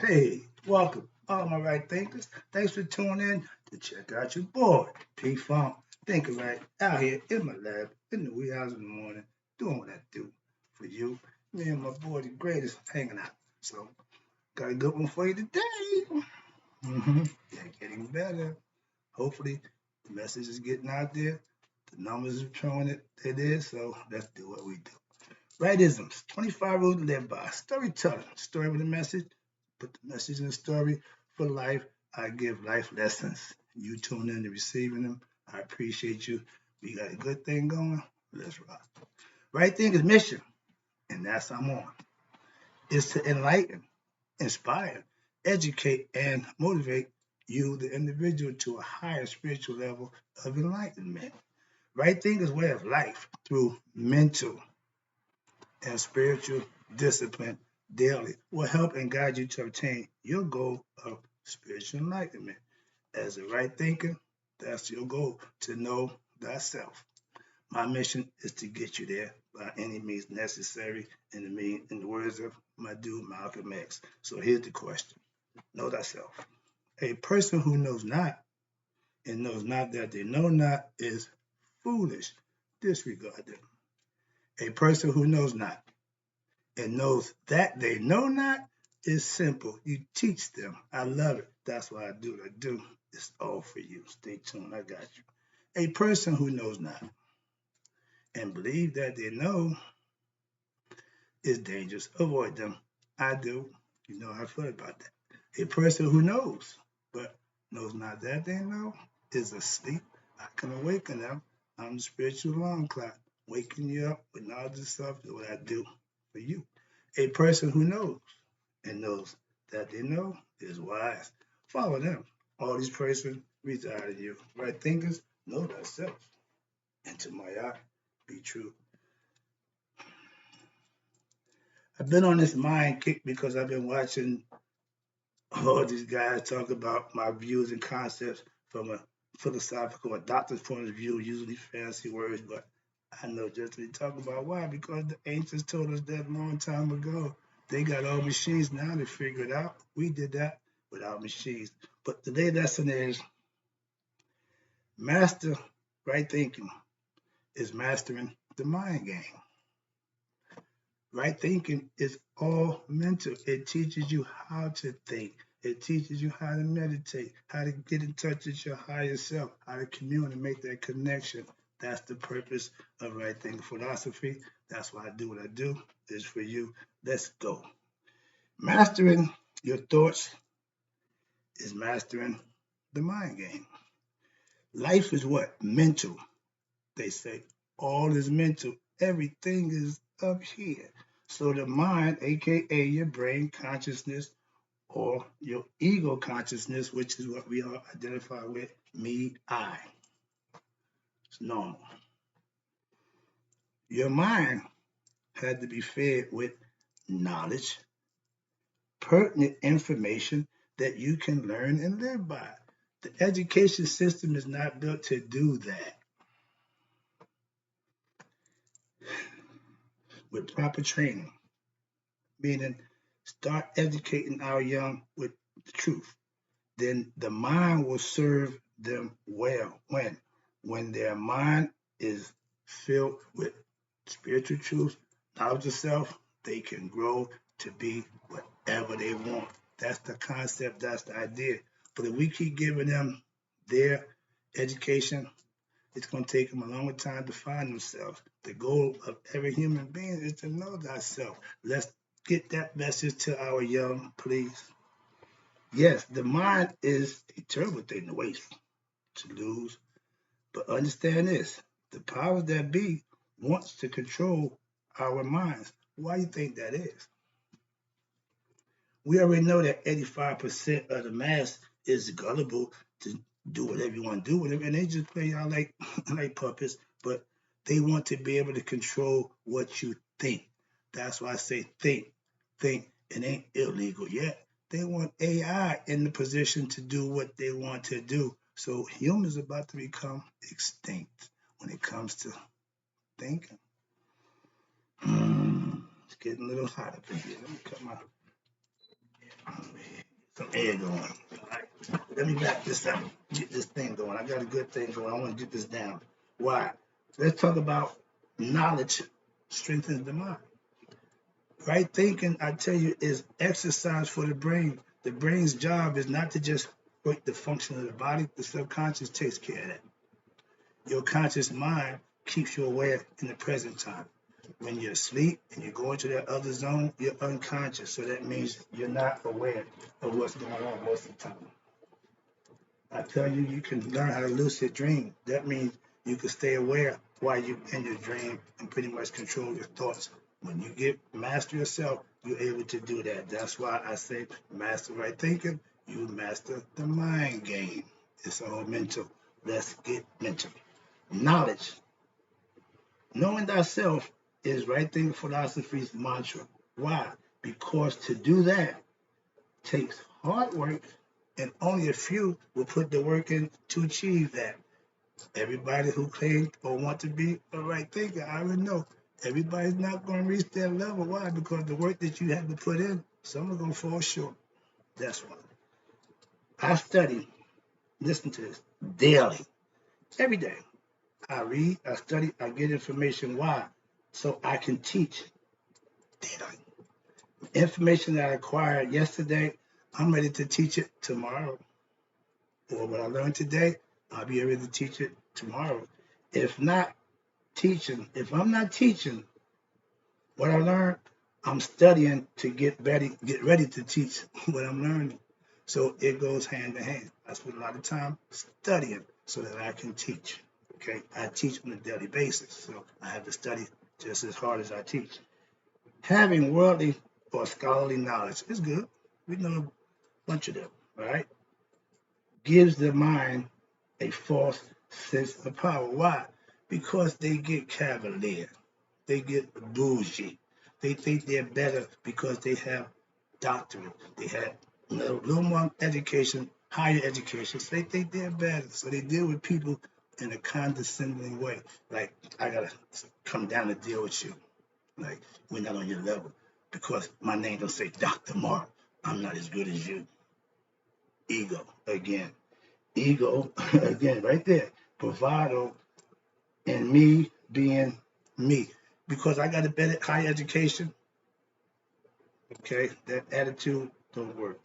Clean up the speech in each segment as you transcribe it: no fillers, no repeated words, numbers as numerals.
Hey, welcome, all my right thinkers. Thanks for tuning in to check out your boy, P Funk. Thinking right out here in my lab in the wee hours in the morning, doing what I do for you. Me and my boy, the greatest, hanging out. So, got a good one for you today. Yeah, getting better. Hopefully, the message is getting out there. The numbers are showing it is. So, let's do what we do. Rightisms, 25 rules to live by. Storytelling, story with a message. Put the message in the story for life. I give life lessons. You tune in to receiving them. I appreciate you. We got a good thing going. Let's rock. Right thing is mission, and that's I'm on. Is to enlighten, inspire, educate, and motivate you, the individual, to a higher spiritual level of enlightenment. Right thing is way of life through mental and spiritual discipline daily will help and guide you to obtain your goal of spiritual enlightenment. As a right thinker, that's your goal, to know thyself. My mission is to get you there by any means necessary, in the words of my dude Malcolm X. So here's the question: Know thyself. A person who knows not and knows not that they know not is foolish. Disregard them. A person who knows not and knows that they know not is simple. You teach them. I love it. That's why I do what I do. It's all for you. Stay tuned. I got you. A person who knows not and believe that they know is dangerous. Avoid them. I do. You know how I feel about that. A person who knows but knows not that they know is asleep. I can awaken them. I'm the spiritual alarm clock, waking you up with knowledge and stuff. Is what I do for you. A person who knows and knows that they know is wise. Follow them. All these persons reside in you. Right thinkers, know thyself. And to my eye, be true. I've been on this mind kick because I've been watching all these guys talk about my views and concepts from a philosophical or doctor's point of view, using these fancy words, but I know just to talk about why, because the ancients told us that a long time ago. They got all machines now to figure it out. We did that without machines. But today's lesson is master right thinking is mastering the mind game. Right thinking is all mental. It teaches you how to think. It teaches you how to meditate, how to get in touch with your higher self, how to commune and make that connection. That's the purpose of right thinking philosophy. That's why I do what I do. It's for you. Let's go. Mastering your thoughts is mastering the mind game. Life is what? Mental. They say all is mental. Everything is up here. So the mind, aka your brain consciousness or your ego consciousness, which is what we all identify with, me, I. It's normal. Your mind had to be fed with knowledge, pertinent information that you can learn and live by. The education system is not built to do that. With proper training, meaning start educating our young with the truth, then the mind will serve them well. When their mind is filled with spiritual truth, knowledge of self, they can grow to be whatever they want. That's the concept, that's the idea. But if we keep giving them their education, it's going to take them a longer time to find themselves. The goal of every human being is to know thyself. Let's get that message to our young, please. Yes, the mind is a terrible thing to waste, to lose. But understand this, the powers that be wants to control our minds. Why do you think that is? We already know that 85% of the mass is gullible to do whatever you want to do with them, and they just play out like like puppets. But they want to be able to control what you think. That's why I say think, think. It ain't illegal yet. They want AI in the position to do what they want to do. So humans are about to become extinct when it comes to thinking. It's getting a little hot up in here. Let me cut my. some air going. All right. Let me back this up. Get this thing going. I got a good thing going. I want to get this down. Why? Let's talk about knowledge strengthens the mind. Right thinking, I tell you, is exercise for the brain. The brain's job is not to just work the function of the body. The subconscious takes care of that. Your conscious mind keeps you aware in the present time. When you're asleep and you go into that other zone, you're unconscious. So that means you're not aware of what's going on most of the time. I tell you, you can learn how to lucid dream. That means you can stay aware while you're in your dream and pretty much control your thoughts. When you get master yourself, you're able to do that. That's why I say master right thinking, you master the mind game. It's all mental. Let's get mental. Knowledge. Knowing thyself is right thinking philosophy's mantra. Why? Because to do that takes hard work, and only a few will put the work in to achieve that. Everybody who claims or want to be a right thinker, I already know everybody's not going to reach that level. Why? Because the work that you have to put in, some are going to fall short. That's why. I study, listen to this, daily, every day. I read, I study, I get information. Why? So I can teach daily. Information that I acquired yesterday, I'm ready to teach it tomorrow. Or what I learned today, I'll be able to teach it tomorrow. If not teaching, if I'm not teaching what I learned, I'm studying to get ready to teach what I'm learning. So it goes hand in hand. I spend a lot of time studying so that I can teach. Okay, I teach on a daily basis, so I have to study just as hard as I teach. Having worldly or scholarly knowledge is good. We know a bunch of them, right? Gives the mind a false sense of power. Why? Because they get cavalier. They get bougie. They think they're better because they have doctorate. They have a little more education, higher education. So they think they're better. So they deal with people in a condescending way. Like, I got to come down to deal with you. Like, we're not on your level. Because my name don't say Dr. Mark. I'm not as good as you. Ego, again. Ego, again, right there. Bravado and me being me. Because I got a better high education, okay, that attitude don't work.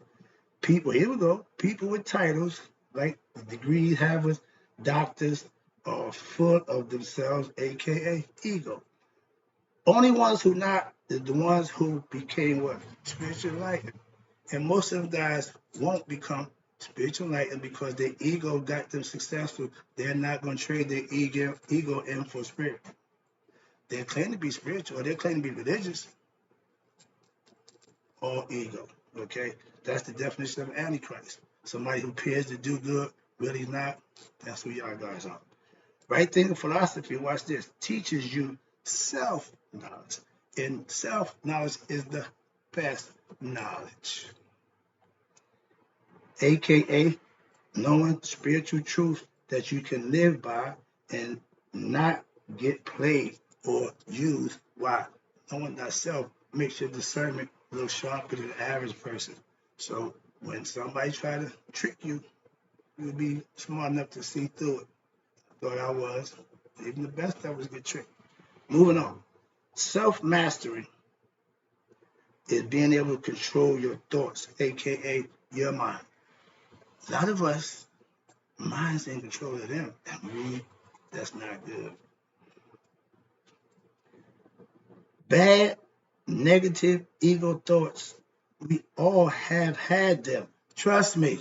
People, here we go. People with titles, like degrees, havers, doctors, are full of themselves, aka ego. Only ones who not is the ones who became what? Spiritual enlightened. And most of them guys won't become spiritual enlightened because their ego got them successful. They're not going to trade their ego in for spirit. They claim to be spiritual, or they claim to be religious, or ego. Okay, that's the definition of Antichrist. Somebody who appears to do good, really not. That's who y'all guys are. Right thinking philosophy, watch this, teaches you self-knowledge. And self-knowledge is the best knowledge. AKA knowing spiritual truth that you can live by and not get played or used. Why? Knowing thyself makes your discernment a little sharper than the average person. So when somebody try to trick you, you'll be smart enough to see through it. I thought I was. Even the best of us get tricked. Moving on. Self-mastery is being able to control your thoughts, aka your mind. A lot of us mind's in control of them, and that's not good. Bad, negative ego thoughts, we all have had them. Trust me.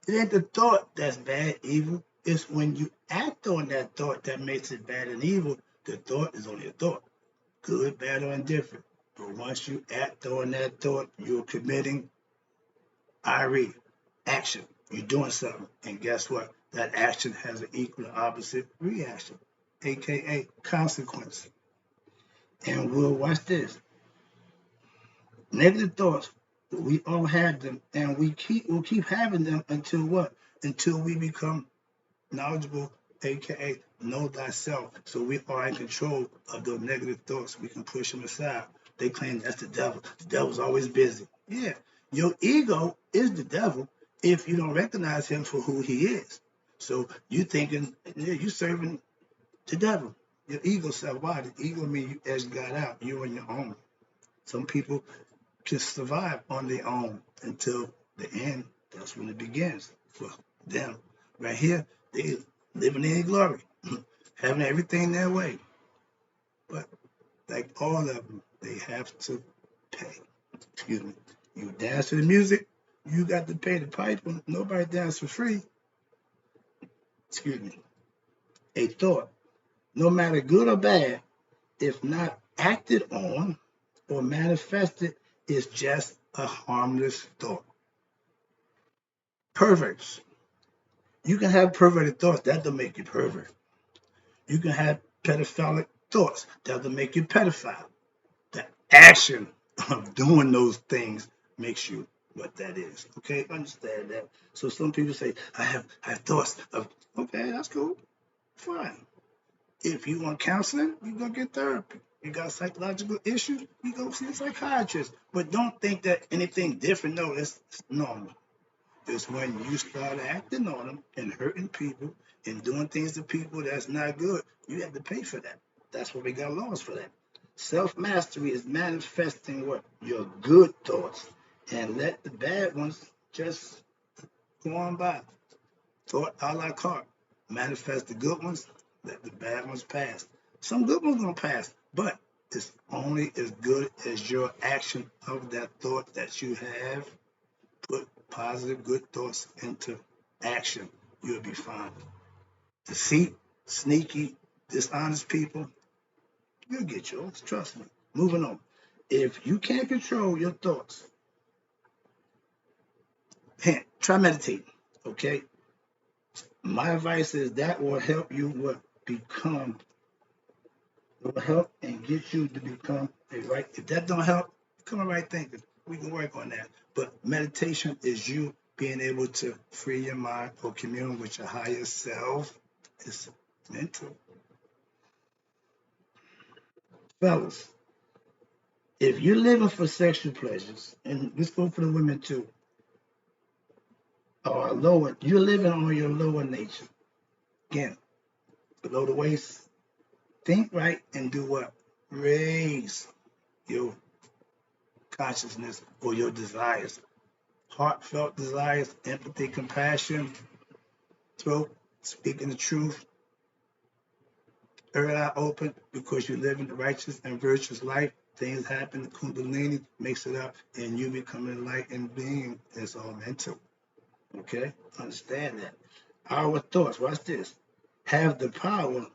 It ain't the thought that's bad, evil. It's when you act on that thought that makes it bad and evil. The thought is only a thought, good, bad, or indifferent. But once you act on that thought, you're committing IRE, action. You're doing something. And guess what? That action has an equal and opposite reaction, aka consequence. And we'll watch this. Negative thoughts, we all have them, and we'll keep having them until what? Until we become knowledgeable, aka know thyself. So we are in control of those negative thoughts. We can push them aside. They claim that's the devil. The devil's always busy. Yeah, Your ego is the devil if you don't recognize him for who he is. So you thinking, yeah, you serving the devil. Your ego self. Why? The ego means you edge God out. You're on your own. Some people can survive on their own until the end. That's when it begins for them. Right here, they living in glory, having everything their way. But like all of them, they have to pay. Excuse me. You dance to the music, you got to pay the piper. Nobody dance for free. Excuse me. A thought, no matter good or bad, if not acted on or manifested, is just a harmless thought. Perverts. You can have perverted thoughts, that don't make you pervert. You can have pedophilic thoughts, that don't make you pedophile. The action of doing those things makes you what that is. Okay, understand that. So some people say, I have thoughts of, okay, that's cool. Fine. If you want counseling, you go get therapy. You got psychological issues, you go see a psychiatrist. But don't think that anything different. No, it's normal. It's when you start acting on them and hurting people and doing things to people that's not good, you have to pay for that. That's what we got laws for that. Self mastery is manifesting what? Your good thoughts and let the bad ones just go on by. Thought a la carte. Manifest the good ones, let the bad ones pass. Some good ones gonna pass, but it's only as good as your action of that thought that you have. Put positive, good thoughts into action. You'll be fine. Deceit, sneaky, dishonest people, you'll get yours. Trust me. Moving on. If you can't control your thoughts, try meditating. Okay. My advice is that will help you become will help and get you to become a right. If that don't help, become a right thinker. We can work on that. But meditation is you being able to free your mind or commune with your higher self. It's mental. Fellas, if you're living for sexual pleasures, and let's go for the women too, or lower, you're living on your lower nature. Again, below the waist, think right and do what? Raise your consciousness or your desires. Heartfelt desires, empathy, compassion, throat, speaking the truth, third eye open because you live in a righteous and virtuous life. Things happen, the Kundalini makes it up, and you become a enlightened being. It's all mental. Okay? Understand that. Our thoughts, watch this, have the power,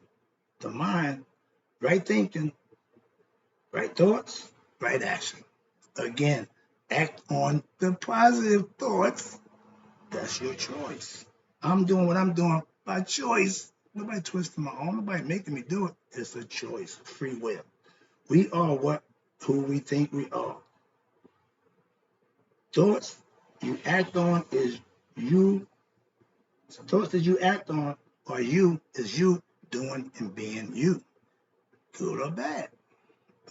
the mind, right thinking, right thoughts, right action. Again, act on the positive thoughts. That's your choice. I'm doing what I'm doing by choice. Nobody twisting my arm. Nobody making me do it. It's a choice, free will. We are who we think we are. Thoughts you act on is you. Thoughts that you act on are you is you doing and being you, good or bad.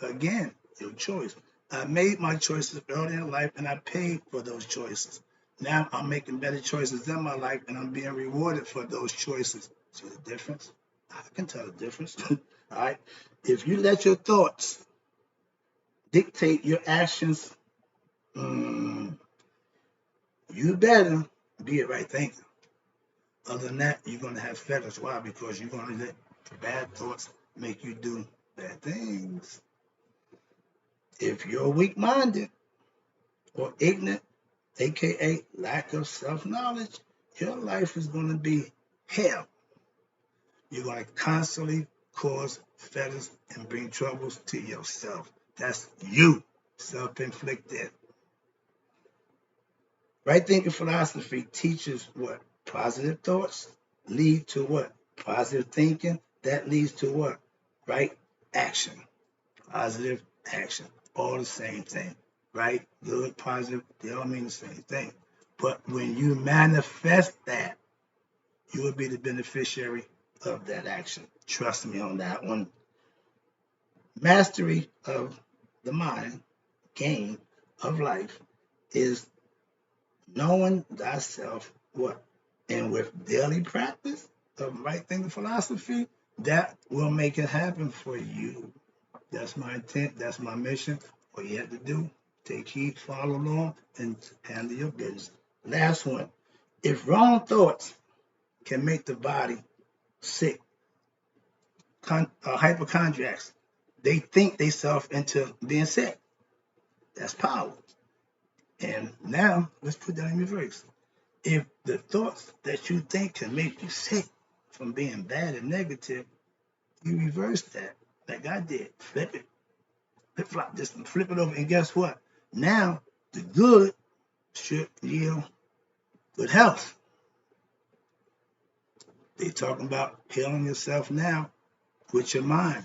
Again, your choice. I made my choices early in life and I paid for those choices. Now I'm making better choices in my life and I'm being rewarded for those choices. See the difference? I can tell the difference. All right. If you let your thoughts dictate your actions, you better be a right thinker. Other than that, you're going to have feathers. Why? Because you're going to let bad thoughts make you do bad things. If you're weak minded or ignorant, aka lack of self-knowledge, your life is going to be hell. You're going to constantly cause fetters and bring troubles to yourself. That's you, self-inflicted. Right thinking philosophy teaches what? Positive thoughts lead to what? Positive thinking. That leads to what? Right action. Positive action. All the same thing. Right? Good, positive, they all mean the same thing. But when you manifest that, you will be the beneficiary of that action. Trust me on that one. Mastery of the mind, game of life, is Knowing thyself, what? And with daily practice of right thinking philosophy, that will make it happen for you. That's my intent. That's my mission. All you have to do, take heed, follow along, and handle your business. Last one. If wrong thoughts can make the body sick, hypochondriacs, they think themselves into being sick. That's power. And now let's put that in reverse. If the thoughts that you think can make you sick from being bad and negative, you reverse that, like I did. Flip it, flip flop, just flip it over, and guess what? Now the good should yield good health. They talking about healing yourself now with your mind.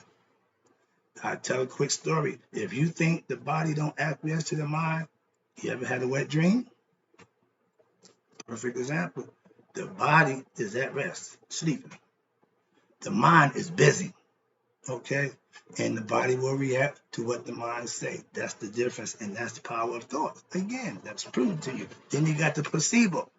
I tell a quick story. If you think the body don't acquiesce to the mind, you ever had a wet dream? Perfect example. The body is at rest, sleeping. The mind is busy, okay? And the body will react to what the mind say. That's the difference, and that's the power of thought. Again, that's proven to you. Then you got the placebo.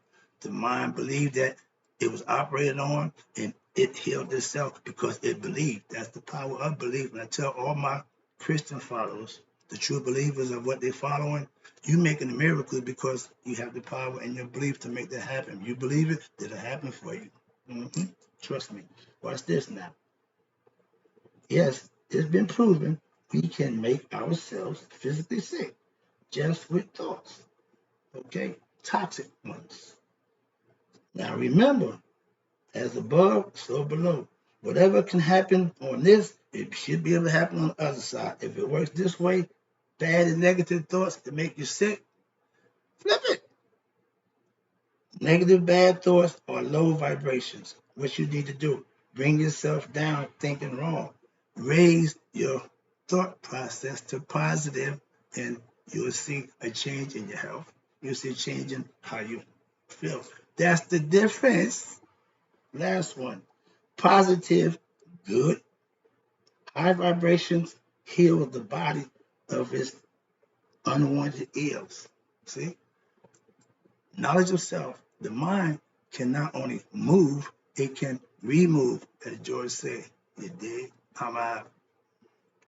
The mind believed that it was operated on, and it healed itself because it believed. That's the power of belief. And I tell all my Christian followers, the true believers of what they're following, you making a miracle because you have the power and your belief to make that happen. You believe it, it'll happen for you. Trust me. Watch this now. Yes, it's been proven we can make ourselves physically sick just with thoughts, okay? Toxic ones. Now remember, as above, so below. Whatever can happen on this, it should be able to happen on the other side. If it works this way, bad and negative thoughts to make you sick, flip it. Negative bad thoughts are low vibrations. What you need to do, bring yourself down thinking wrong. Raise your thought process to positive, and you'll see a change in your health. You'll see a change in how you feel. That's the difference. Last one. Positive, good, high vibrations heal the body of its unwanted ills. See? Knowledge of self, the mind can not only move, it can remove, as George said. You dig? I'm out.